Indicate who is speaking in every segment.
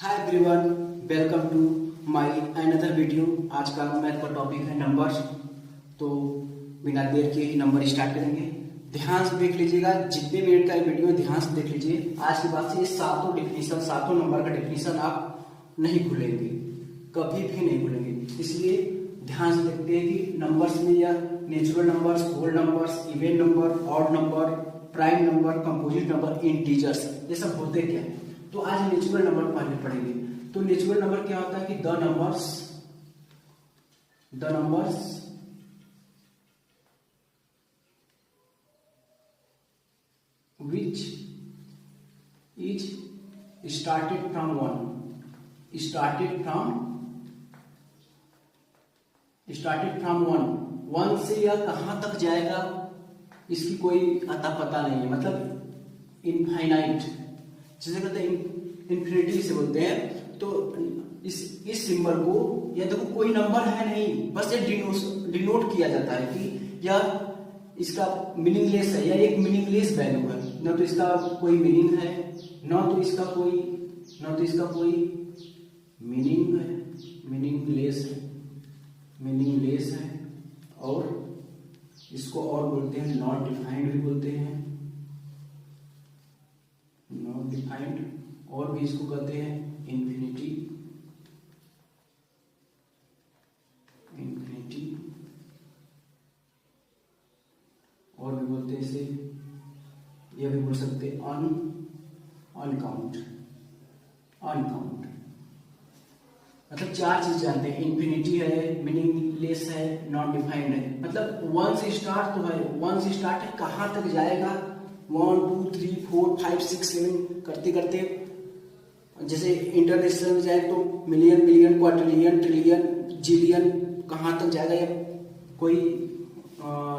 Speaker 1: Hi everyone, welcome to my another video. आज का math का टॉपिक है नंबर्स। तो बिना देर के ही नंबर स्टार्ट करेंगे। ध्यान से देख लीजिएगा, जितने मिनट का वीडियो है ध्यान से देख लीजिए। आज के बाद से ये सातों नंबर का डेफिनेशन आप नहीं भूलेंगे, कभी भी नहीं भूलेंगे। इसलिए ध्यान से देखते हैं कि नंबर्स में या natural numbers, whole numbers, even number, odd number, prime number, composite number, integers, ये सब होते क्या है। तो आज नेचुरल नंबर पहले पढ़ेंगे। तो नेचुरल नंबर क्या होता है कि the numbers which is started from one से यह कहां तक जाएगा इसकी कोई अता पता नहीं है। मतलब इनफाइनाइट, जिसे कहते हैं इन्फिनिटी से बोलते हैं। तो इस सिंबल को, या देखो कोई नंबर है नहीं, बस ये डिनोट किया जाता है कि यह इसका मीनिंगलेस है या एक मीनिंगलेस वैल्यू है। न तो इसका कोई मीनिंग है, न तो इसका कोई मीनिंग है, मीनिंगलेस है। और इसको और बोलते हैं नॉट डिफाइंड भी बोलते हैं, नॉट डिफाइंड। और भी इसको कहते हैं इन्फिनिटी, और भी बोलते हैं इसे, यह भी बोल सकते हैं अनकाउंट। मतलब चार चीज जानते हैं, इन्फिनिटी है, मीनिंगलेस है, नॉट डिफाइंड है। मतलब वन से स्टार्ट तो है, वन से स्टार्ट है, कहां तक जाएगा 1 2 3 4 5 6 7 करते करते, जैसे इंटरनेशनल में जाए तो million, billion, quadrillion, trillion, zillion, कहां तक जाएगा या कोई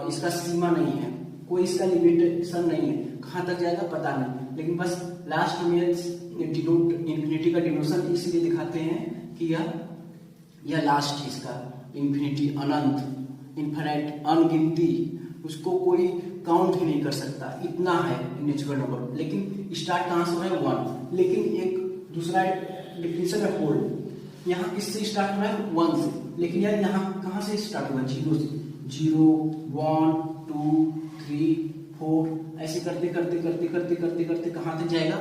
Speaker 1: इसका सीमा नहीं है, कोई इसका लिमिटेशन नहीं है, कहां तक जाएगा पता नहीं। लेकिन बस लास्ट में इन्फिनिटी का डिनोशन इसलिए दिखाते हैं कि यह लास्ट है इसका, इन्फिनिटी, अनंत, इन्फिनाइट, अनगिनती, उसको कोई काउंट ही नहीं कर सकता, इतना है नेचुरल नंबर। लेकिन स्टार्ट कहां से है 1। लेकिन एक दूसरा डिफिनेशन है होल, यहाँ इससे स्टार्ट हुआ है 1 से, लेकिन यार यहाँ कहां से स्टार्ट हुआ, 0 से। 0 1 2 3 4 ऐसे करते करते कहां तक जाएगा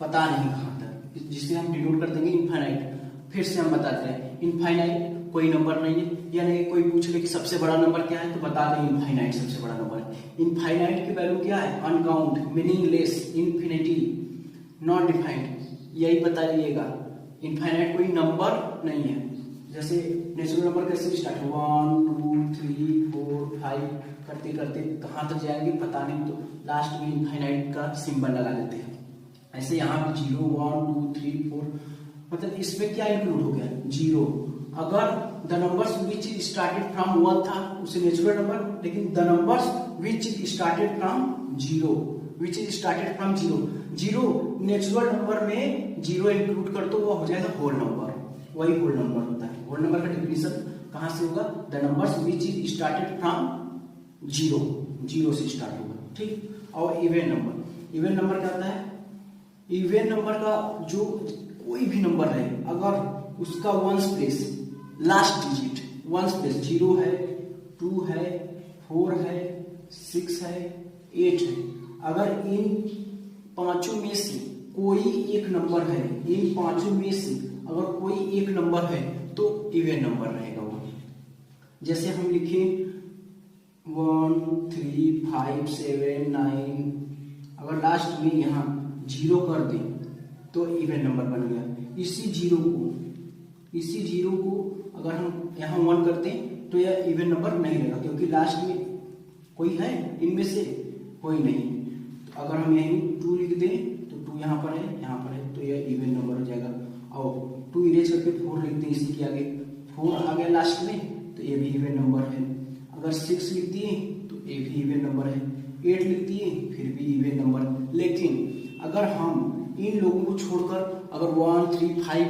Speaker 1: पता नहीं कहां तक, जिसे हम डिनोट कर देंगे इनफाइनाइट। फिर से हम बताते हैं इनफाइनाइट कोई नंबर नहीं है। यानी कोई पूछ ले कि सबसे बड़ा नंबर क्या है, तो बता दें इनफाइनाइट सबसे बड़ा नंबर है। इनफाइनाइट की वैल्यू क्या है, uncount, meaningless, infinity, not defined, यही बता दीजिएगा। इनफाइनाइट कोई नंबर नहीं है। जैसे नेचुरल नंबर कैसे स्टार्ट, 1 2 3 4 5 करते करते कहां तक जाएंगे पता नहीं, तो लास्ट में इनफाइनाइट का सिंबल लगा देते हैं। ऐसे यहाँ पे 0 1 2 3 4, मतलब इसमें क्या इंक्लूड हो गया, 0। अगर the numbers which started from 1 था उसे नेचुरल नंबर, लेकिन the numbers which started from 0 natural number में 0 इंक्लूड कर तो वो हो जाएगा होल नंबर, वही होल नंबर होता है। होल नंबर का डेफिनेशन कहां से होगा, the numbers which started from 0 से स्टार्ट होगा, ठीक। और इवन नंबर क्या होता है, इवन नंबर का जो कोई भी नंबर है, अगर उसका ones place, last digit ones place 0 है, 2 है, 4 है, 6 है, 8 है, अगर इन पांचों में से कोई एक नंबर है, इन पांचों में से अगर कोई एक नंबर है तो इवन नंबर रहेगा वो। जैसे हम लिखे 1 3 5 7 9, अगर लास्ट में यहाँ 0 कर दें तो इवन नंबर बन गया। इसी जीरो को अगर हम यहाँ 1 करते हैं तो यह इवन नंबर नहीं रहेगा, क्योंकि लास्ट में कोई है, इनमें से कोई नहीं। तो अगर हम यहीं 2 लिख दें तो 2 यहाँ पर है, तो यह इवन नंबर हो जाएगा। और 2 इरेज करके 4 लिखते हैं, इसी के आगे 4 आ गया लास्ट में, तो ये भी इवन नंबर है। अगर 6 लिख दिए तो ये भी इवन नंबर है, 8 लिख दिए फिर भी इवन नंबर। लेकिन अगर हम इन लोगों को छोड़कर अगर 1 3 5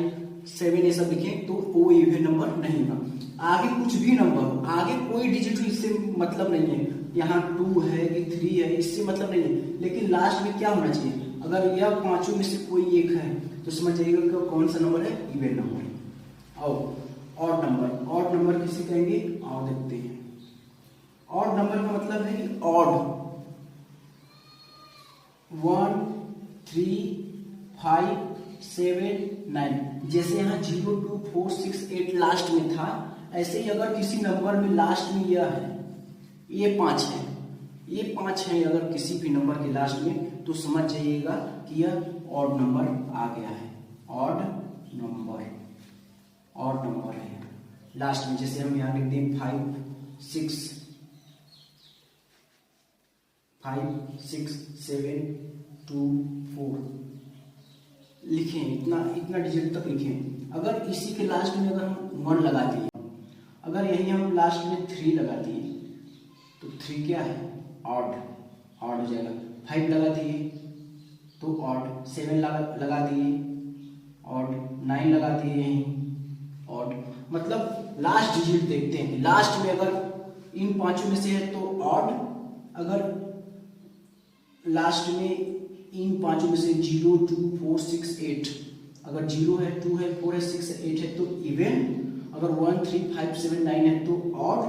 Speaker 1: 7 ये सब लिखें तो वो इवन नंबर नहीं होगा। आगे कुछ भी नंबर हो, आगे कोई डिजिट इससे मतलब नहीं है, यहाँ 2 है कि 3 है इससे मतलब नहीं है, लेकिन लास्ट में क्या होना चाहिए, अगर यह पांचों में से कोई एक है तो समझ जाइएगा कि कौन सा नंबर है, इवन नंबर है। और ऑड नंबर किसे कहेंगे, और देखते हैं। ऑड नंबर का मतलब है कि ऑड 1 3 5 7 9, जैसे यहाँ 0 2 4 6 8 लास्ट में था, ऐसे ही अगर किसी नंबर में लास्ट में यह है, ये 5 है, ये 5 है अगर किसी भी नंबर के लास्ट में, तो समझ जाइएगा कि यह ऑड नंबर आ गया है। ऑड नंबर है लास्ट में। जैसे हम यहाँ लिख दें 5 6 7 2 4 लिखें, इतना डिजिट तक लिखें। अगर इसी के लास्ट में अगर हम 1 लगा दिए, अगर यही हम लास्ट में 3 लगा दिए, तो 3 क्या है, ऑड हो जाएगा। 5 लगा दिए तो ऑड, 7 लगा दिए ऑड, 9 लगा दिए यहीं ऑड। मतलब लास्ट डिजिट देखते हैं, लास्ट में अगर इन पांचों में से है तो ऑड, अगर लास्ट में इन पांचों में से 0 2 4 6 8, अगर 0 है 2 है 4 है 6 है 8 है तो इवन, अगर 1 3 5 7 9 है तो ऑड।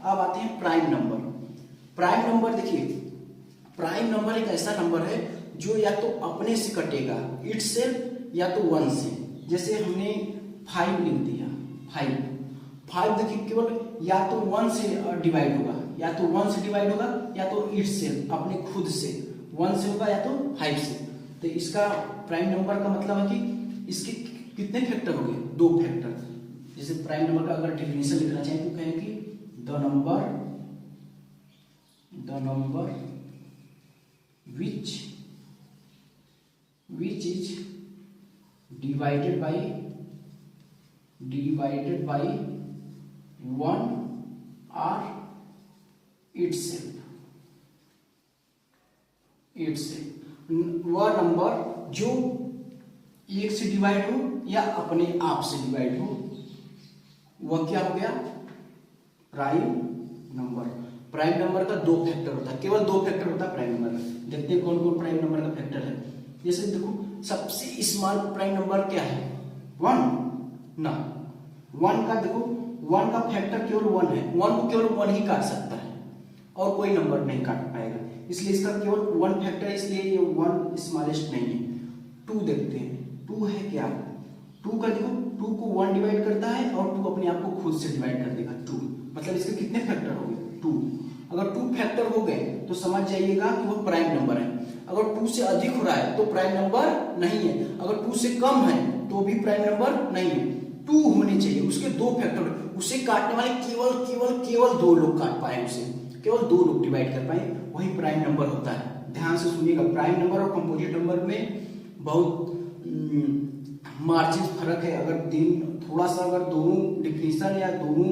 Speaker 1: अब आते हैं प्राइम नंबर। प्राइम नंबर देखिए, प्राइम नंबर एक ऐसा नंबर है जो या तो अपने से कटेगा इटसेल्फ या तो 1 से। जैसे हमने 5 लिख दिया, 5 देखिए केवल या तो 1 से डिवाइड होगा, या तो 1 से डिवाइड होगा या तो इटसेल्फ अपने खुद से 1 से होगा या तो 5 से। तो इसका प्राइम नंबर का मतलब है कि इसके कितने फैक्टर हो गए, 2 फैक्टर। जैसे प्राइम नंबर का अगर डेफिनेशन लिखना चाहें तो कहें कि the number which is divided by 1 or itself। वह नंबर जो 1 से डिवाइड हो या अपने आप से डिवाइड हो, वह क्या हो गया, प्राइम नंबर। प्राइम नंबर का 2 फैक्टर होता है, केवल 2 फैक्टर होता है प्राइम नंबर का। देखते हैं कौन कौन प्राइम नंबर का फैक्टर है। जैसे देखो सबसे स्मॉल प्राइम नंबर क्या है, 1 ना। 1 का देखो, 1 का फैक्टर केवल 1 है, 1 को केवल 1 ही काट सकता है और कोई नंबर नहीं काट पाएगा, इसलिए इसका केवल 1 फैक्टर है, इसलिए ये 1 स्मॉलेस्ट नहीं है। 2 देखते हैं, 2 है क्या, 2 का देखो 2 को 1 डिवाइड करता है और 2 अपने आप को खुद से डिवाइड कर देगा 2, मतलब इसके कितने फैक्टर हो गए, 2। अगर 2 फैक्टर हो गए तो समझ जाइएगा कि वो प्राइम नंबर है। अगर 2 से अधिक हो रहा है तो प्राइम नंबर नहीं है, अगर 2 से कम है तो भी प्राइम नंबर नहीं है। 2 होने चाहिए, उसके 2 फैक्टर, उसे काटने वाले केवल 2 लोग काट पाए, उसे केवल 2 लोग डिवाइड कर पाए, वही प्राइम नंबर होता है। ध्यान से सुनिएगा, प्राइम नंबर और कंपोजिट नंबर में बहुत मार्जिन फर्क है। अगर थोड़ा सा अगर दोनों डिफिनेशन या दोनों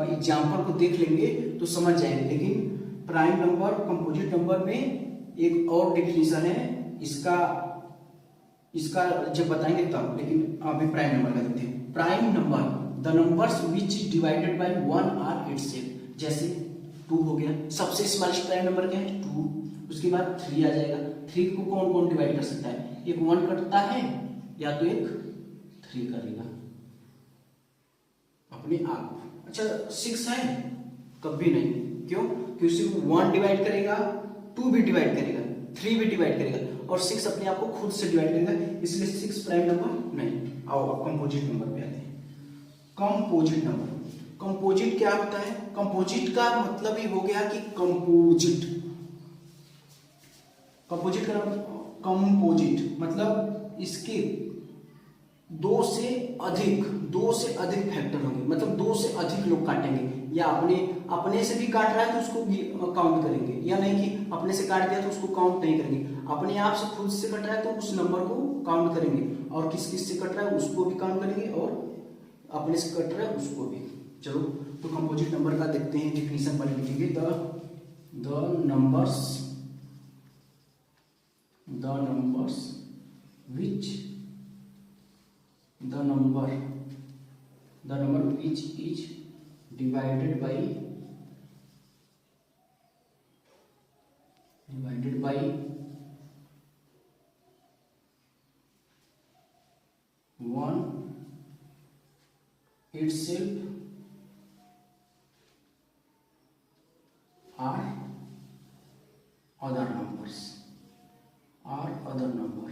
Speaker 1: एग्जाम्पल को देख लेंगे तो समझ जाएंगे, लेकिन प्राइम नंबर कंपोजिट नंबर में एक और डिफिनेशन है, इसका जब बताएंगे तब, लेकिन अभी प्राइम नंबर का देखते हैं। Prime number the numbers which is divided by 1 और इटसेल्फ। जैसे 2 हो गया, सबसे स्मॉलेस्ट प्राइम नंबर क्या है, 2। उसके बाद 3 आ जाएगा। 3 को कौन कौन डिवाइड कर सकता है, एक 1 करता है या तो एक 3 करेगा अपने आप। अच्छा 6 है, कभी नहीं, क्यों, क्योंकि सिर्फ 1 डिवाइड करेगा, 2 भी डिवाइड करेगा, 3 भी डिवाइड करेगा और 6 अपने आप को खुद से डिवाइड करेगा, इसलिए 6 प्राइम नंबर नहीं। आओ अब कंपोजिट नंबर पे आते हैं। कंपोजिट नंबर, कंपोजिट क्या होता है, कंपोजिट का मतलब ही हो गया कि कंपोजिट मतलब इसके 2 से अधिक फैक्टर होंगे, मतलब 2 से अधिक लोग काटेंगे, या अपने से भी काट रहा है तो उसको भी काउंट करेंगे, या नहीं कि अपने से काट दिया तो उसको काउंट नहीं करेंगे, अपने आप से खुद से कट रहा है तो उस नंबर को काउंट करेंगे, और किस किस से कट रहा है उसको भी काउंट करेंगे, और अपने से कट रहा है उसको भी। चलो तो कंपोजिट नंबर का देखते हैं, डिफिनेशन पढ़ लीजिए। The number which is divided by 1 1 itself or other numbers or other number.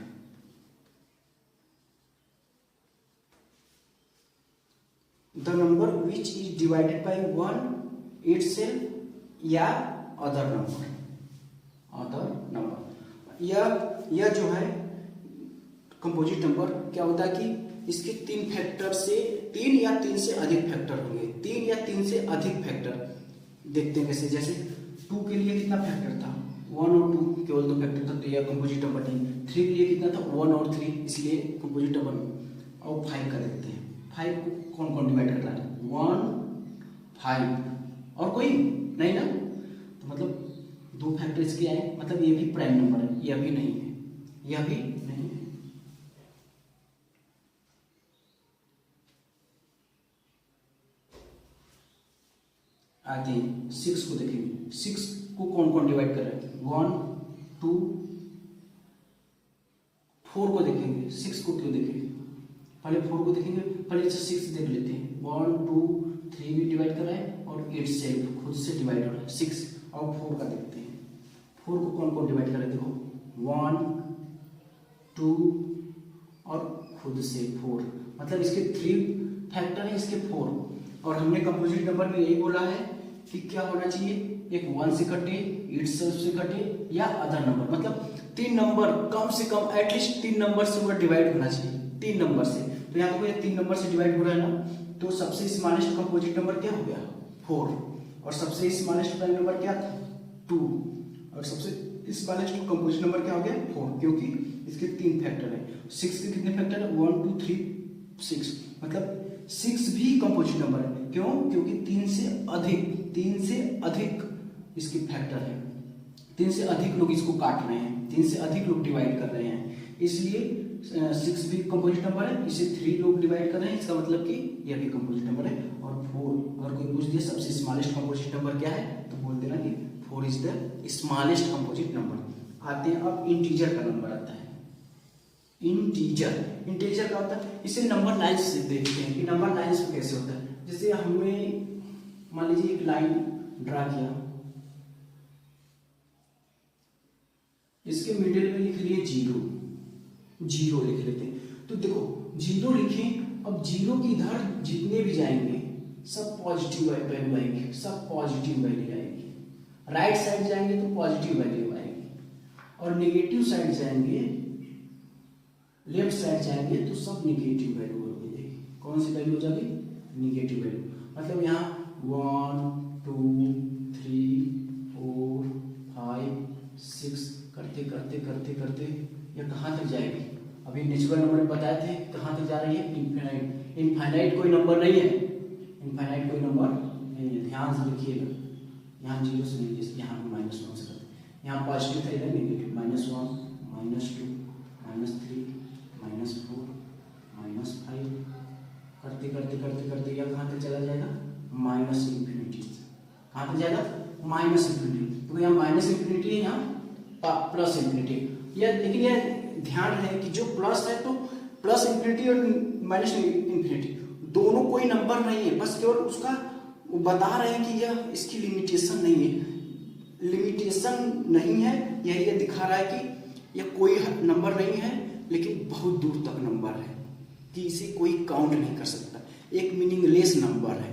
Speaker 1: The number which is divided by 1 itself या other number. यह जो है कंपोजिट नंबर क्या होता है कि इसके 3 फैक्टर से 3 या 3 से अधिक फैक्टर होंगे। 3 या 3 से अधिक फैक्टर देखते हैं कैसे, जैसे 2 के लिए कितना फैक्टर था, 1 और 2 केवल 2 फैक्टर था, तो यह कंपोजिट नंबर नहीं। 3 के लिए कितना था, 1 और 3, इसलिए कंपोजिट नंबर। और 5 का देखते हैं, 5 को कौन कौन डिवाइड कर रहा है, 1 5 और कोई नहीं ना, तो मतलब 2 फैक्टर इसके आए, मतलब ये भी प्राइम नंबर है, यह भी नहीं है, यह भी नहीं है। आते हैं 6 को देखेंगे, 6 को कौन कौन डिवाइड कर रहा है, 1 2 4 को देखेंगे। 6 को क्यों देखेंगे, पहले 4 को देखेंगे, पहले 6 देख लेते हैं। 1 2 3 भी डिवाइड कर रहा है और 8 सेल्फ खुद से डिवाइड हो रहा है 6। और 4 का देखते हैं, 4 को कौन कौन डिवाइड कर रहा है, देखो 1 2 और खुद से 4, मतलब इसके 3 फैक्टर है, इसके 4। और हमने कंपोजिट नंबर में यही बोला है कि क्या होना चाहिए, एक 1 से कटे, इटसेल्फ से कटे या अदर नंबर, मतलब 3 नंबर कम से कम एटलीस्ट 3 नंबर से वो डिवाइड होना चाहिए, 3 नंबर से। तो यहाँ पर 3 नंबर से डिवाइड हो रहा है ना, तो सबसे स्मॉलेस्ट कंपोजिट नंबर क्या हो गया, 4। और सबसे स्मॉलेस्ट प्राइम नंबर क्या था, 2। और सबसे स्मॉलेस्ट कंपोजिट नंबर क्या हो गया, 4, क्योंकि इसके 3 फैक्टर है। 6 के कितने फैक्टर है, 1 2 3 6, मतलब 6 भी कंपोजिट नंबर है। क्यों, क्योंकि 3 से अधिक इसके फैक्टर है, 3 से अधिक लोग इसको काट रहे हैं, 3 से अधिक लोग डिवाइड कर रहे हैं, इसलिए 6 भी कंपोजिट नंबर है। इसे 3 लोग डिवाइड कर रहे हैं, इसका मतलब कि यह भी कंपोजिट नंबर है। और 4, अगर कोई पूछ दिया सबसे स्मॉलेस्ट कंपोजिट नंबर क्या है, तो बोल देना कि 4 is the smallest composite number. आते हैं अब इंटीजर का नंबर आता है। इंटीजर का होता है, इसे नंबर लाइन्स से देखते हैं कि नंबर लाइन्स में कैसे होता है। जैसे हमने मान लीजिए एक लाइन ड्रा किया, इसके मिडिल में लिख लिए 0 लिख लेते हैं। तो देखो 0 लिखें, अब 0 की इधर जितने भी जाएंगे सब पॉजिटिव वैल्यू आएंगे, सब पॉजिटिव वैल्यू आएगी। राइट साइड जाएंगे तो पॉजिटिव वैल्यू आएगी, और नेगेटिव साइड जाएंगे, लेफ्ट साइड जाएंगे तो सब निगेटिव वैल्यू हो जाएगी। कौन सी वैल्यू हो जाएगी, निगेटिव वैल्यू। मतलब यहाँ 1 2 3 4 5 6 करते करते करते करते यह कहाँ तक जाएगी। अभी नेचुरल नंबर में बताए थे कहाँ तक जा रही है, इनफाइनाइट। इनफाइनाइट कोई नंबर नहीं है, इनफाइनाइट कोई नंबर नहीं है, ध्यान से लिखिएगा। यहाँ 0 से नहीं, यहाँ -1 से करते, यहाँ पॉजिटिव था, इधर नेगेटिव, -1 -2 -3 -4 -5 करते करते करते करते यह कहाँ तक चला जाएगा, -इंफिनिटी। कहाँ तक जाएगा, -इंफिनिटी। तो यहाँ -इंफिनिटी है, यहाँ +इंफिनिटी। लेकिन यह ध्यान है कि जो प्लस है तो +इंफिनिटी और -इंफिनिटी दोनों कोई नंबर नहीं है, बस केवल उसका बता रहे हैं कि यह इसकी लिमिटेशन नहीं है, यह दिखा रहा है कि यह कोई नंबर नहीं है, लेकिन बहुत दूर तक नंबर है कि इसे कोई काउंट नहीं कर सकता, एक मीनिंगलेस नंबर है,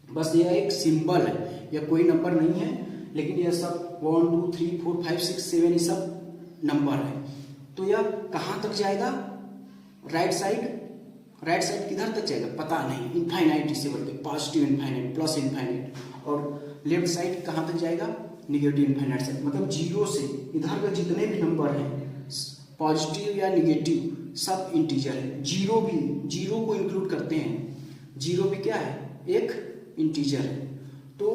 Speaker 1: बस यह एक सिंबल है, यह कोई नंबर नहीं है। लेकिन यह सब 1 2 3 4 5 6 7 ये सब नंबर है। तो यह कहाँ तक जाएगा, राइट साइड किधर तक जाएगा पता नहीं, इनफाइनाइट इसे बोलते हैं, पॉजिटिव इनफाइनाइट, प्लस इनफाइनाइट। और लेफ्ट साइड कहाँ तक जाएगा, निगेटिव इनफाइनाइट साइड। मतलब 0 से इधर का जितने भी नंबर हैं पॉजिटिव या निगेटिव सब इंटीजर है। 0 को इंक्लूड करते हैं, 0 भी क्या है, एक इंटीजर है। तो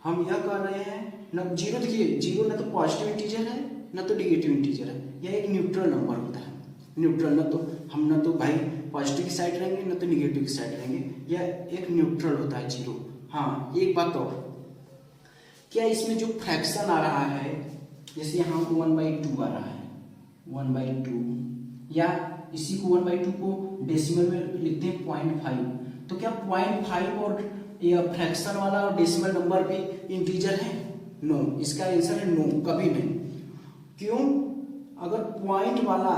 Speaker 1: हम यह कर रहे हैं ना, 0 देखिए, 0 ना तो पॉजिटिव इंटीजर है ना तो निगेटिव इंटीजर है, यह एक न्यूट्रल नंबर होता है। न्यूट्रल, ना तो भाई पॉजिटिव की साइड रहेंगे ना तो निगेटिव की साइड रहेंगे, यह एक न्यूट्रल होता है 0। हाँ, एक बात और, क्या इसमें जो फ्रैक्शन आ रहा है, जैसे यहाँ 1/2 आ रहा है, 1/2 या इसी को 1/2 को डेसिमल में लिखते हैं 0.5। तो क्या 0.5 और यह फ्रैक्शन वाला और डेसिमल नंबर भी इंटीजर है? नो, इसका आंसर है नो, कभी नहीं। क्यों? अगर पॉइंट वाला,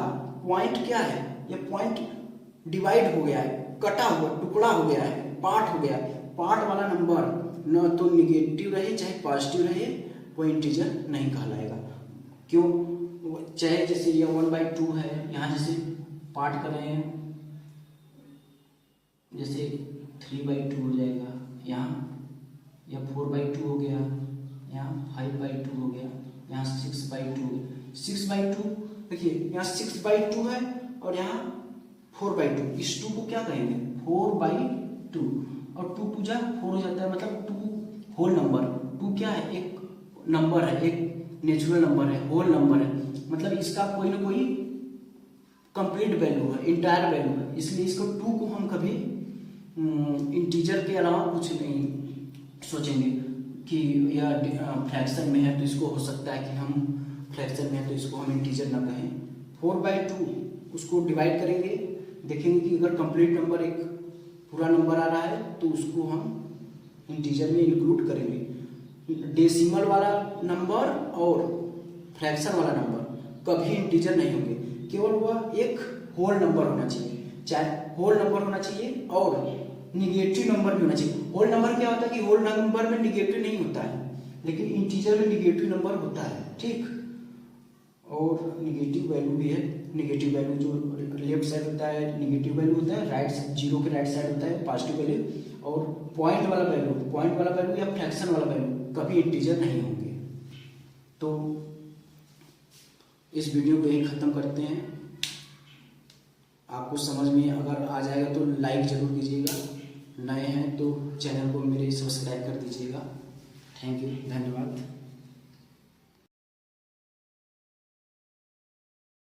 Speaker 1: पॉइंट क्या है, ये पॉइंट डिवाइड हो गया है, कटा हुआ, टुकड़ा हो गया है, पार्ट हो गया है, पार्ट वाला नंबर न तो निगेटिव रहे चाहे पॉजिटिव रहे वो इंटीजर नहीं कहलाएगा। क्यों? चाहे जैसे ये 1/2 है, यहाँ जैसे पार्ट कर रहे हैं, जैसे 3/2 हो जाएगा, यहाँ या 4/2 हो गया, यहाँ 5/2 हो गया, यहाँ 6/2 हो गया। 6/2 देखिए, यहाँ 6/2 है और यहाँ 4/2, इस 2 को क्या कहेंगे? 4/2, और 2 2 जा 4 हो जाता है, मतलब 2 होल नंबर। 2 क्या है? एक नंबर है, एक नेचुरल नंबर है, होल नंबर है, मतलब इसका कोई ना कोई कंप्लीट वैल्यू है, इंटायर वैल्यू है, इसलिए इसको 2 को हम कभी इंटीजर के अलावा कुछ नहीं सोचेंगे कि यह फ्रैक्शन में है तो इसको हो सकता है कि हम फ्रैक्शन में है तो इसको हम इंटीजर ना कहें। 4/2 उसको डिवाइड करेंगे, देखेंगे कि अगर कंप्लीट नंबर एक पूरा नंबर आ रहा है तो उसको हम इंटीजर में इंक्लूड करेंगे। डेसिमल वाला नंबर और फ्रैक्शन वाला नंबर कभी इंटीजर नहीं होंगे, केवल वह एक होल नंबर होना चाहिए, चाहे होल नंबर होना चाहिए और निगेटिव नंबर भी होना चाहिए। होल नंबर क्या होता है कि होल नंबर में निगेटिव नहीं होता है, लेकिन इंटीजर में निगेटिव नंबर होता है, ठीक। और निगेटिव वैल्यू भी है, निगेटिव वैल्यू जो लेफ्ट साइड होता है निगेटिव वैल्यू होता है, राइट जीरो के राइट साइड होता है पॉजिटिव वैल्यू, और पॉइंट वाला वैल्यू या फ्रैक्शन वाला वैल्यू कभी इंटीजर नहीं होंगे। तो इस वीडियो को यही खत्म करते हैं। आपको समझ में अगर आ जाएगा तो लाइक जरूर कीजिएगा, नए हैं तो चैनल को मेरे सब्सक्राइब कर दीजिएगा। थैंक यू, धन्यवाद।